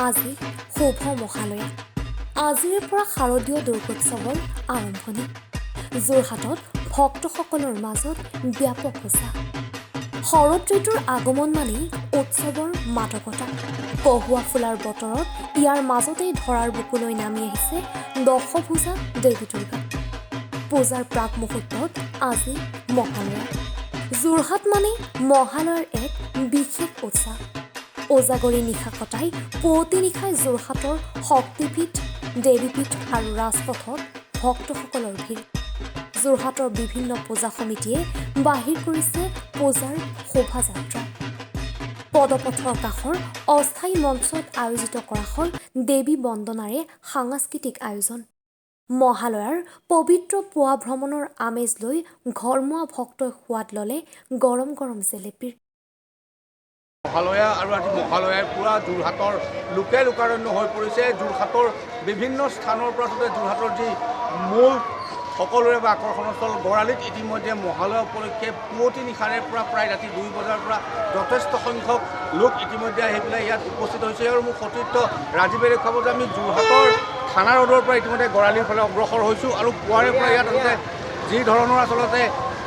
আজি শুভ মহালয়া। আজিৰে পৰা শাৰদীয় দুৰ্গোৎসৱৰ আৰম্ভণি। যোৰহাটত ভক্তসকলৰ মাজত ব্যাপক উৎসাহ। শৰৎ ঋতুৰ আগমন মানেই উৎসৱৰ মাদকতা। কহুৱা ফুলাৰ বতৰত ইয়াৰ মাজতেই ধৰাৰ বুকুলৈ নামি আহিছে দশভুজা দেৱী দুৰ্গা। পূজাৰ প্ৰাক মুহূৰ্তত আজি মহালয়া। যোৰহাট মানেই মহালয়াৰ এক বিশেষ উৎসাহ। ওজাগৰি নিশা কটাই পুৱতি নিশাই যোৰহাটৰ শক্তিপীঠ, দেৱীপীঠ আৰু ৰাজপথত ভক্তসকলৰ ভিৰ। যোৰহাটৰ বিভিন্ন পূজা সমিতিয়ে বাহিৰ কৰিছে পূজাৰ শোভাযাত্ৰা। পদপথৰ কাষৰ অস্থায়ী মঞ্চত আয়োজিত কৰা হ'ল দেৱী বন্দনাৰে সাংস্কৃতিক আয়োজন। মহালয়াৰ পবিত্ৰ পুৱা ভ্ৰমণৰ আমেজ লৈ ঘৰমুৱা ভক্তই সোৱাদ ল'লে গৰম গৰম জেলেপীৰ। মহালয়া আৰু আজি মহালয়াৰ পুৰা যোৰহাটৰ লোকে লোকাৰণ্য হৈ পৰিছে। যোৰহাটৰ বিভিন্ন স্থানৰ পৰা যোৰহাটৰ যি মূল সকলোৰে বা আকৰ্ষণস্থল গড়ালিত ইতিমধ্যে মহালয়া উপলক্ষে পুৱতি নিশাৰে পৰা প্ৰায় ৰাতি 2 বজাৰ পৰা যথেষ্ট সংখ্যক লোক ইতিমধ্যে আহি পেলাই ইয়াত উপস্থিত হৈছে। আৰু মোক সতীৰ্থ ৰাজীৱে দেখুৱাব যে আমি যোৰহাটৰ থানা ৰোডৰ পৰা ইতিমধ্যে গড়ালিৰ ফালে অগ্ৰসৰ হৈছোঁ। আৰু পুৱাৰে পৰা ইয়াত আচলতে যি ধৰণৰ আচলতে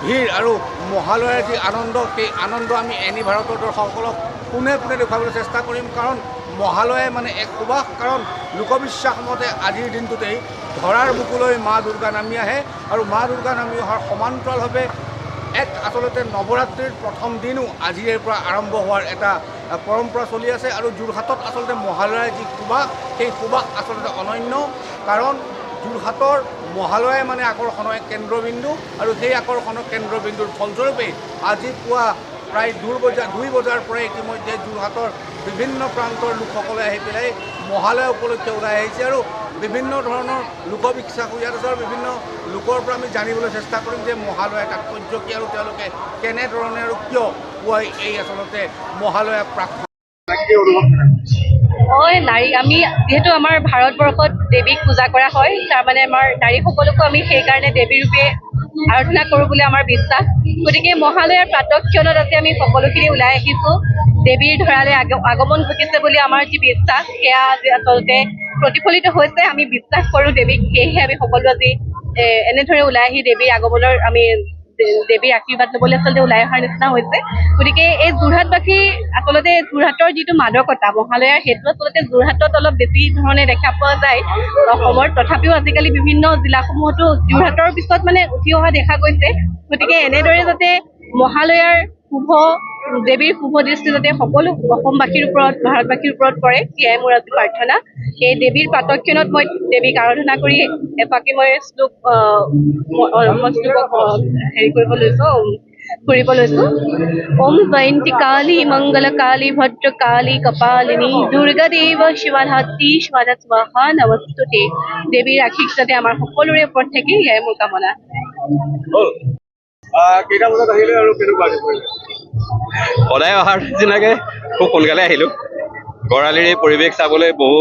ভিৰ আৰু মহালয়াৰ যি আনন্দ, সেই আনন্দ আমি এনি ভাৰতৰ দৰ্শকসকলক পোনে পোনে দেখুৱাবলৈ চেষ্টা কৰিম। কাৰণ মহালয়াই মানে এক সুবাস। কাৰণ লোকবিশ্বাস মতে আজিৰ দিনটোতেই ধৰাৰ বুকুলৈ মা দুৰ্গা নামি আহে আৰু মা দুৰ্গা নামি অহাৰ সমান্তৰালভাৱে এক আচলতে নৱৰাত্ৰিৰ প্ৰথম দিনো আজিৰে পৰা আৰম্ভ হোৱাৰ এটা পৰম্পৰা চলি আছে। আৰু যোৰহাটত আচলতে মহালয়াৰ যি সুবাস, সেই সুবাস আচলতে অনন্য। কাৰণ যোৰহাটৰ মহালয়াই মানে আকৰ্ষণৰ এক কেন্দ্ৰবিন্দু আৰু সেই আকৰ্ষণৰ কেন্দ্ৰবিন্দুৰ ফলস্বৰূপেই আজি পুৱা প্ৰায় 2 বজাৰ পৰাই ইতিমধ্যে যোৰহাটৰ বিভিন্ন প্ৰান্তৰ লোকসকলে আহি পেলাই মহালয়া উপলক্ষে ওলাই আহিছে। আৰু বিভিন্ন ধৰণৰ লোকবিশ্বাস ইয়াত আছে। বিভিন্ন লোকৰ পৰা আমি জানিবলৈ চেষ্টা কৰিম যে মহালয়াৰ তাৎপৰ্য কি আৰু তেওঁলোকে কেনেধৰণে আৰু কিয় পুৱাই এই আচলতে মহালয়া প্ৰাক নাৰী আমি যিহেতু আমাৰ ভাৰতবৰ্ষত দেৱীক পূজা কৰা হয়, তাৰমানে আমাৰ নাৰীসকলকো আমি সেইকাৰণে দেৱী ৰূপে আৰাধনা কৰোঁ বুলি আমাৰ বিশ্বাস। গতিকে মহালয়াৰ প্ৰাতঃক্ষণত আজি আমি সকলোখিনি ওলাই আহিছোঁ। দেৱীৰ ধৰালে আগমন ঘটিছে বুলি আমাৰ যি বিশ্বাস, সেয়া আজি আচলতে প্ৰতিফলিত হৈছে। আমি বিশ্বাস কৰোঁ দেৱীক, সেয়েহে আমি সকলো আজি এনেদৰে ওলাই আহি দেৱীৰ আগমনৰ আমি দেৱীৰ আশীৰ্বাদ ল'বলৈ আচলতে ওলাই অহাৰ নিচিনা হৈছে। গতিকে এই যোৰহাটবাসী আচলতে যোৰহাটৰ যিটো মাদকতা মহালয়াৰ, সেইটো আচলতে যোৰহাটত অলপ বেছি ধৰণে দেখা পোৱা যায় অসমৰ। তথাপিও আজিকালি বিভিন্ন জিলাসমূহতো যোৰহাটৰ পিছত মানে উঠি অহা দেখা গৈছে। গতিকে এনেদৰে যাতে মহালয়াৰ দেৱীৰ শুভ দৃষ্টি যাতে সকলো অসমবাসীৰ ওপৰত, ভাৰতবাসীৰ ওপৰত পৰে, সেয়াই মোৰ আজি প্ৰাৰ্থনা। এই দেৱীৰ প্ৰাতঃক্ষণত মই দেৱীক আৰাধনা কৰি এপাকি মই কৰিব লৈছো। ওম জয়ন্তী কালী মংগল কালী ভদ্ৰ কালী কপালিনী দুৰ্গা দেৱ শিৱাধাত্ৰী স্বাদা স্বাহা নমস্তুতে। দেৱীৰ আশীষ যাতে আমাৰ সকলোৰে ওপৰত থাকে, এয়াই মোৰ কামনা। কেইটা বজাত আহিলে আৰু কেনেকুৱা সদায় অহাৰ নিচিনাকে খুব সোনকালে আহিলোঁ। গড়ালিৰ এই পৰিৱেশ চাবলৈ বহু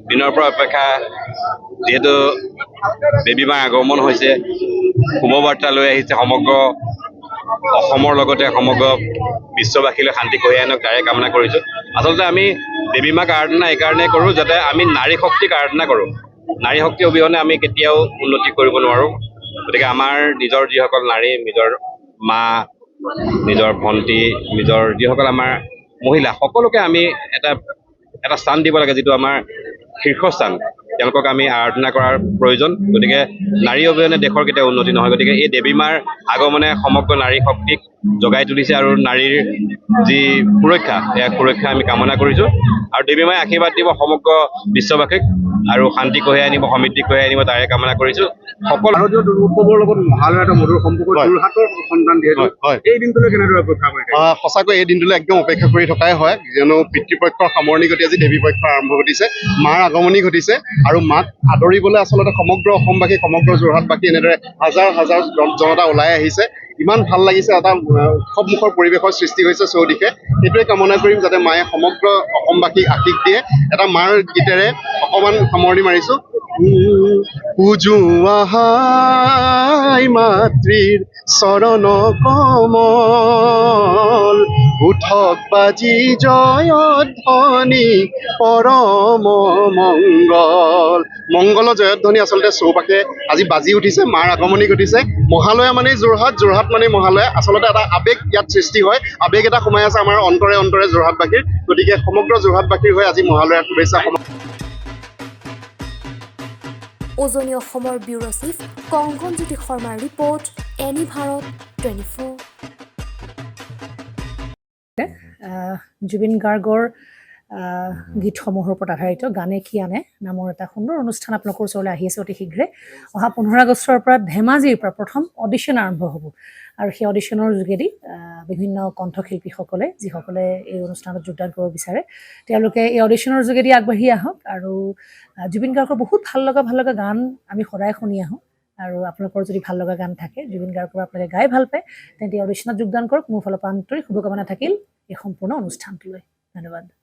দিনৰ পৰা অপেক্ষা। যিহেতু দেৱী মাৰ আগমন হৈছে, শুভবাৰ্তা লৈ আহিছে সমগ্ৰ অসমৰ লগতে সমগ্ৰ বিশ্ববাসীলৈ শান্তি কঢ়িয়াই আনক তাৰে কামনা কৰিছোঁ। আচলতে আমি দেৱী মাক আৰাধনা এইকাৰণেই কৰোঁ যাতে আমি নাৰী শক্তিক আৰাধনা কৰোঁ। নাৰী শক্তি অবিহনে আমি কেতিয়াও উন্নতি কৰিব নোৱাৰোঁ। গতিকে আমাৰ নিজৰ যিসকল নাৰী, নিজৰ মা, নিজৰ ভণ্টি, নিজৰ যিসকল আমাৰ মহিলা, সকলোকে আমি এটা স্থান দিব লাগে, যিটো আমাৰ শীৰ্ষস্থান। তেওঁলোকক আমি আৰাধনা কৰাৰ প্ৰয়োজন। গতিকে নাৰী অবিহনে দেশৰ কেতিয়াও উন্নতি নহয়। গতিকে এই দেৱী মাৰ আগমনে সমগ্ৰ নাৰী শক্তিক জগাই তুলিছে আৰু নাৰীৰ যি সুৰক্ষা, এই সুৰক্ষা আমি কামনা কৰিছোঁ। আৰু দেৱী মায়ে আশীৰ্বাদ দিব সমগ্ৰ বিশ্ববাসীক আৰু শান্তি কঢ়িয়াই আনিব, সমৃদ্ধি কঢ়িয়াই আনিব, তাৰে কামনা কৰিছোঁ। সকলো ভাৰতীয় উৎসৱৰ লগত মহালয়া এটা মধুৰ সম্পৰ্ক। যোৰহাটৰ সন্তান যিহেতু এই দিনটোলৈ কেনেদৰে অপেক্ষা কৰি থাকে? সঁচাকৈ এই দিনটোলৈ একদম অপেক্ষা কৰি থকাই হয়, কিয়নো পিতৃপক্ষৰ সামৰণি ঘটি আজি দেৱী পক্ষৰ আৰম্ভ ঘটিছে, মাৰ আগমনি ঘটিছে। আৰু মাক আদৰিবলৈ আচলতে সমগ্ৰ অসমবাসী, সমগ্ৰ যোৰহাটবাসী এনেদৰে হাজাৰ হাজাৰ জনতা ওলাই আহিছে। ইমান ভাল লাগিছে, এটা উৎসৱমুখৰ পৰিৱেশৰ সৃষ্টি হৈছে চৌদিশে। সেইটোৱে কামনা কৰিম যাতে মায়ে সমগ্ৰ অসমবাসীক আশীষ দিয়ে। এটা মাৰ গীতেৰে অকণমান সামৰণি মাৰিছোঁ। পূজো আহাই মাতৃৰ চৰণ কমল, উঠক বাজি জয়ধ্বনি পৰম মংগল। মংগলৰ জয়ধ্বনি আচলতে চৌপাশে আজি বাজি উঠিছে, মাৰ আগমনি ঘটিছে। মহালয়া মানেই যোৰহাট, যোৰহাট মানেই মহালয়া। আচলতে এটা আৱেগ ইয়াত সৃষ্টি হয়, আৱেগ এটা সোমাই আছে আমাৰ অন্তৰে অন্তৰে যোৰহাটবাসীৰ। গতিকে সমগ্ৰ যোৰহাটবাসীৰ হৈ আজি মহালয়াৰ শুভেচ্ছা। উজনি অসমৰ ব্যুৰ' চিফ কংকনজ্যোতি শৰ্মাৰ ৰিপৰ্ট, এনি ভাৰত 24। জুবিন গাৰ্গৰ গীতসমূহৰ ওপৰত আধাৰিত গানে কি আনে নামৰ এটা সুন্দৰ অনুষ্ঠান আপোনালোকৰ ওচৰলৈ আহি আছে অতি শীঘ্ৰে। অহা 15 আগষ্টৰ পৰা ধেমাজিৰ পৰা প্ৰথম অডিশ্যন আৰম্ভ হ'ব আৰু সেই অডিশ্যনৰ যোগেদি বিভিন্ন কণ্ঠশিল্পীসকলে যিসকলে এই অনুষ্ঠানত যোগদান কৰিব বিচাৰে তেওঁলোকে এই অডিশ্যনৰ যোগেদি আগবাঢ়ি আহক আৰু জুবিন গাৰ্গৰ বহুত ভাল লগা গান আমি সদায় শুনি আহোঁ। আৰু আপোনালোকৰ যদি ভাল লগা গান থাকে, জুবিন গাৰ্গৰ আপোনালোকে গাই ভাল পায়, তেন্তে অডিশ্যনত যোগদান কৰক। মোৰ ফালৰ পৰা আন্তৰিক শুভকামনা থাকিল এই সম্পূৰ্ণ অনুষ্ঠানটোলৈ। ধন্যবাদ।